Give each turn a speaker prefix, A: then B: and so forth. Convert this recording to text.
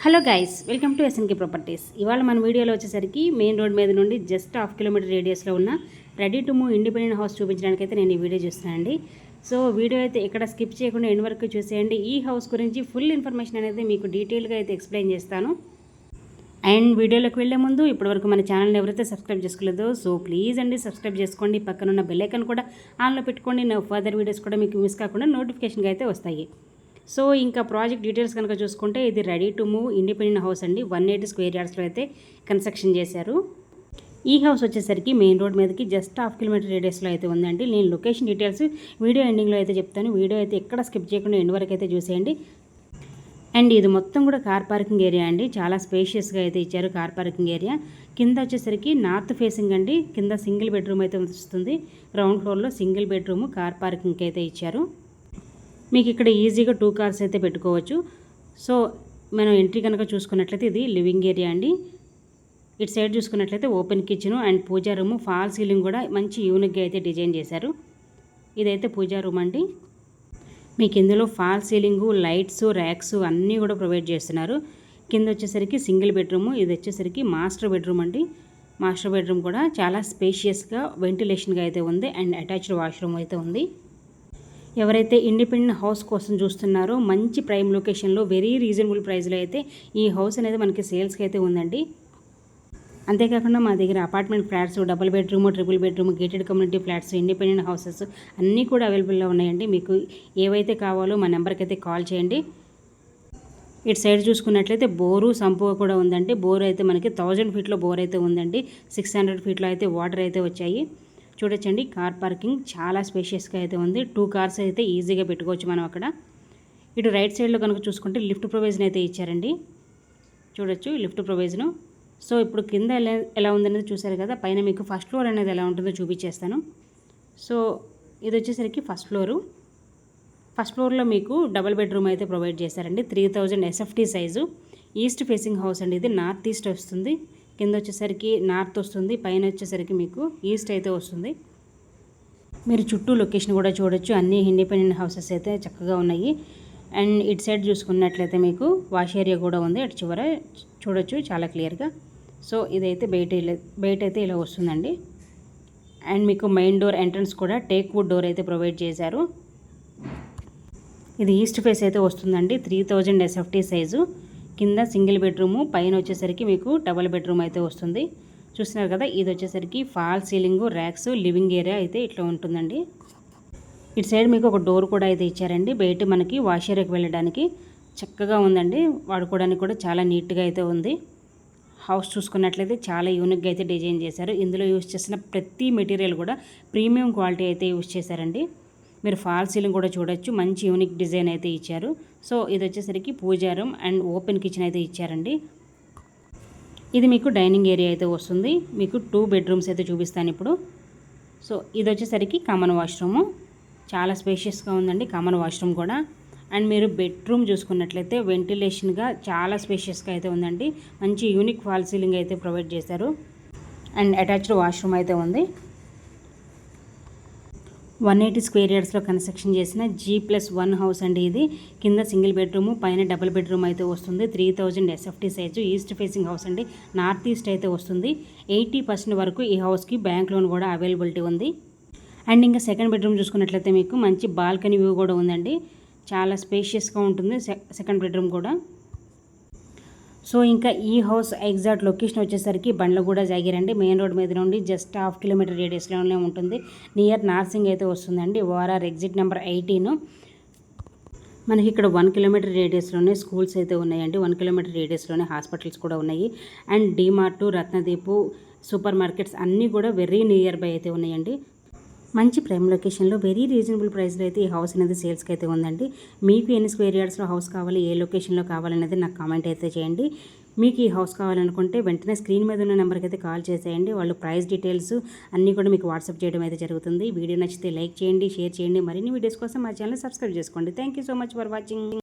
A: Hello guys, welcome to SNK properties. ఇవాళ మన వీడియోలో వచ్చేసరికి మెయిన్ రోడ్ మీద నుండి జస్ట్ హాఫ్ కిలోమీటర్ రేడియస్లో ఉన్న ready to move independent house చూపించడానికి అయితే నేను ఈ వీడియో చూస్తున్నానండి. సో వీడియో అయితే ఇక్కడ స్కిప్ చేయకుండా ఎండ్ వరకు చూసేయండి. ఈ హౌస్ గురించి ఫుల్ ఇన్ఫర్మేషన్ అనేది మీకు డీటెయిల్గా అయితే ఎక్స్ప్లెయిన్ చేస్తాను. అండ్ వీడియోలోకి వెళ్ళే ముందు ఇప్పటివరకు మన ఛానల్ని ఎవరైతే సబ్స్క్రైబ్ చేసుకోలేదో సో ప్లీజ్ అండి సబ్స్క్రైబ్ చేసుకోండి. పక్కనున్న బెల్ ఐకాన్ కూడా ఆన్లో పెట్టుకోండి. నా ఫర్దర్ వీడియోస్ కూడా మీకు మిస్ కాకుండా నోటిఫికేషన్గా అయితే వస్తాయి. సో ఇంకా ప్రాజెక్ట్ డీటెయిల్స్ కనుక చూసుకుంటే ఇది ready to move independent house అండి. 180 స్క్వేర్ యార్డ్స్లో అయితే కన్స్ట్రక్షన్ చేశారు. ఈ హౌస్ వచ్చేసరికి మెయిన్ రోడ్ మీదకి జస్ట్ హాఫ్ కిలోమీటర్ రేడియస్లో అయితే ఉందండి. నేను లొకేషన్ డీటెయిల్స్ వీడియో ఎండింగ్లో అయితే చెప్తాను. వీడియో అయితే ఎక్కడ స్కిప్ చేయకుండా ఎండ్ వరకు అయితే చూసేయండి. అండ్ ఇది మొత్తం కూడా కార్ పార్కింగ్ ఏరియా అండి. చాలా స్పేషియస్గా అయితే ఇచ్చారు కార్ పార్కింగ్ ఏరియా. కింద వచ్చేసరికి నార్త్ ఫేసింగ్ అండి. కింద సింగిల్ బెడ్రూమ్ అయితే వస్తుంది. గ్రౌండ్ ఫ్లోర్లో సింగిల్ బెడ్రూమ్ కార్ పార్కింగ్కి అయితే ఇచ్చారు. మీకు ఇక్కడ ఈజీగా 2 కార్స్ అయితే పెట్టుకోవచ్చు. సో మనం ఎంట్రీ కనుక చూసుకున్నట్లయితే ఇది లివింగ్ ఏరియా అండి. ఇటు సైడ్ చూసుకున్నట్లయితే open kitchen and pooja room, fall ceiling కూడా మంచి యూనిక్గా అయితే డిజైన్ చేశారు. ఇదైతే పూజా రూమ్ అండి. మీకు ఇందులో ఫాల్ సీలింగు, లైట్స్, ర్యాక్స్ అన్నీ కూడా ప్రొవైడ్ చేస్తున్నారు. కింద వచ్చేసరికి సింగిల్ బెడ్రూము, ఇది వచ్చేసరికి మాస్టర్ బెడ్రూమ్ అండి. మాస్టర్ బెడ్రూమ్ కూడా చాలా స్పేషియస్గా వెంటిలేషన్గా అయితే ఉంది అండ్ అటాచ్డ్ వాష్రూమ్ అయితే ఉంది. ఎవరైతే ఇండిపెండెంట్ హౌస్ కోసం చూస్తున్నారో మంచి ప్రైమ్ లొకేషన్లో వెరీ రీజనబుల్ ప్రైస్లో అయితే ఈ హౌస్ అనేది మనకి సేల్స్కి అయితే ఉందండి. అంతేకాకుండా మా దగ్గర apartment flats, double bedroom, triple bedroom, gated community flats, independent houses అన్నీ కూడా అవైలబుల్లో ఉన్నాయండి. మీకు ఏవైతే కావాలో మా నెంబర్కి అయితే కాల్ చేయండి. ఇటు సైడ్ చూసుకున్నట్లయితే బోరు, సంపు కూడా ఉందండి. బోర్ అయితే మనకి 1000 ఫీట్లో బోర్ అయితే ఉందండి. 600 ఫీట్లో అయితే వాటర్ అయితే వచ్చాయి. చూడొచ్చండి, కార్ పార్కింగ్ చాలా స్పేషియస్గా అయితే ఉంది. 2 కార్స్ అయితే ఈజీగా పెట్టుకోవచ్చు మనం అక్కడ. ఇటు రైట్ సైడ్లో కనుక చూసుకుంటే లిఫ్ట్ ప్రొవిజన్ అయితే ఇచ్చారండి. చూడొచ్చు లిఫ్ట్ ప్రొవిజను. సో ఇప్పుడు కింద ఎలా ఉందనేది చూసారు కదా. పైన మీకు ఫస్ట్ ఫ్లోర్ అనేది ఎలా ఉంటుందో చూపించేస్తాను. సో ఇది వచ్చేసరికి ఫస్ట్ ఫ్లోరు. ఫస్ట్ ఫ్లోర్లో మీకు డబుల్ బెడ్రూమ్ అయితే ప్రొవైడ్ చేశారండి. 3000 SFT size. East facing house అండి. ఇది నార్త్ ఈస్ట్ వస్తుంది. కింద వచ్చేసరికి నార్త్ వస్తుంది, పైన వచ్చేసరికి మీకు ఈస్ట్ అయితే వస్తుంది. మీరు చుట్టూ లొకేషన్ కూడా చూడొచ్చు. అన్ని ఇండిపెండెంట్ హౌసెస్ అయితే చక్కగా ఉన్నాయి. అండ్ ఇటు సైడ్ చూసుకున్నట్లయితే మీకు వాష్ ఏరియా కూడా ఉంది. అటు చివర చూడొచ్చు చాలా క్లియర్గా. సో ఇదైతే బయట అయితే ఇలా వస్తుందండి. అండ్ మీకు మెయిన్ డోర్ ఎంట్రన్స్ కూడా టేక్ వుడ్ డోర్ అయితే ప్రొవైడ్ చేశారు. ఇది ఈస్ట్ ఫేస్ అయితే వస్తుందండి. 3000 ఎస్ఎఫ్టీ సైజు. కింద సింగిల్ బెడ్రూము, పైన వచ్చేసరికి మీకు డబుల్ బెడ్రూమ్ అయితే వస్తుంది. చూస్తున్నారు కదా, ఇది వచ్చేసరికి fall ceiling, racks, living area అయితే ఇట్లా ఉంటుందండి. ఇటు సైడ్ మీకు ఒక డోర్ కూడా అయితే ఇచ్చారండి. బయట మనకి వాష్ ఏరియాకి వెళ్ళడానికి చక్కగా ఉందండి. వాడుకోవడానికి కూడా చాలా నీట్గా అయితే ఉంది. హౌస్ చూసుకున్నట్లయితే చాలా యూనిక్గా అయితే డిజైన్ చేశారు. ఇందులో యూజ్ చేసిన ప్రతి మెటీరియల్ కూడా ప్రీమియం క్వాలిటీ అయితే యూజ్ చేశారండి. మీరు ఫాల్ సీలింగ్ కూడా చూడొచ్చు. మంచి యూనిక్ డిజైన్ అయితే ఇచ్చారు. సో ఇది వచ్చేసరికి పూజా రూమ్ అండ్ ఓపెన్ కిచెన్ అయితే ఇచ్చారండి. ఇది మీకు డైనింగ్ ఏరియా అయితే వస్తుంది. మీకు 2 బెడ్రూమ్స్ అయితే చూపిస్తాను ఇప్పుడు. సో ఇది వచ్చేసరికి కామన్ వాష్రూము. చాలా స్పేషియస్గా ఉందండి కామన్ వాష్రూమ్ కూడా. అండ్ మీరు బెడ్రూమ్ చూసుకున్నట్లయితే వెంటిలేషన్గా చాలా స్పేషియస్గా అయితే ఉందండి. మంచి యూనిక్ ఫాల్ సీలింగ్ అయితే ప్రొవైడ్ చేశారు. అండ్ అటాచ్డ్ వాష్రూమ్ అయితే ఉంది. 180 స్క్వేర్ యార్డ్స్లో కన్స్ట్రక్షన్ చేసిన G+1 హౌస్ అండి ఇది. కింద సింగిల్ బెడ్రూము, పైన డబుల్ బెడ్రూమ్ అయితే వస్తుంది. 3000 SFT size. East facing house అండి. నార్త్ ఈస్ట్ అయితే వస్తుంది. 80% వరకు ఈ హౌస్కి బ్యాంక్ లోన్ కూడా అవైలబిలిటీ ఉంది. అండ్ ఇంకా సెకండ్ బెడ్రూమ్ చూసుకున్నట్లయితే మీకు మంచి బాల్కనీ వ్యూ కూడా ఉందండి. చాలా స్పేషియస్గా ఉంటుంది సెకండ్ బెడ్రూమ్ కూడా. సో ఇంకా ఈ హౌస్ ఎగ్జాక్ట్ లొకేషన్ వచ్చేసరికి బండ్లగూడ జాగిరండి. మెయిన్ రోడ్ మీద నుండి జస్ట్ హాఫ్ కిలోమీటర్ రేడియస్లోనే ఉంటుంది. నియర్ నార్సింగ్ అయితే వస్తుందండి. ORR exit number 18. మనకి ఇక్కడ 1 కిలోమీటర్ రేడియస్లోనే స్కూల్స్ అయితే ఉన్నాయండి. 1 కిలోమీటర్ రేడియస్లోనే హాస్పిటల్స్ కూడా ఉన్నాయి. And DMart, Ratnadeep, super markets అన్నీ కూడా వెరీ నియర్ బై అయితే ఉన్నాయండి. మంచి ప్రైమ్ లొకేషన్లో వెరీ రీజనబుల్ ప్రైస్లో అయితే ఈ హౌస్ అనేది సేల్స్కి అయితే ఉందండి. మీకు ఎన్ని స్క్వేర్ యార్డ్స్లో హౌస్ కావాలి, ఏ లొకేషన్లో కావాలనేది నాకు కామెంట్ అయితే చేయండి. మీకు ఈ హౌస్ కావాలనుకుంటే వెంటనే స్క్రీన్ మీద ఉన్న నెంబర్కి అయితే కాల్ చేసేయండి. వాళ్ళు ప్రైస్ డీటెయిల్స్ అన్నీ కూడా మీకు వాట్సాప్ చేయడం అయితే జరుగుతుంది. వీడియో నచ్చితే లైక్ చేయండి, షేర్ చేయండి. మరిన్ని వీడియోస్ కోసం మా ఛానల్ సబ్స్క్రైబ్ చేసుకోండి. Thank you so much for watching.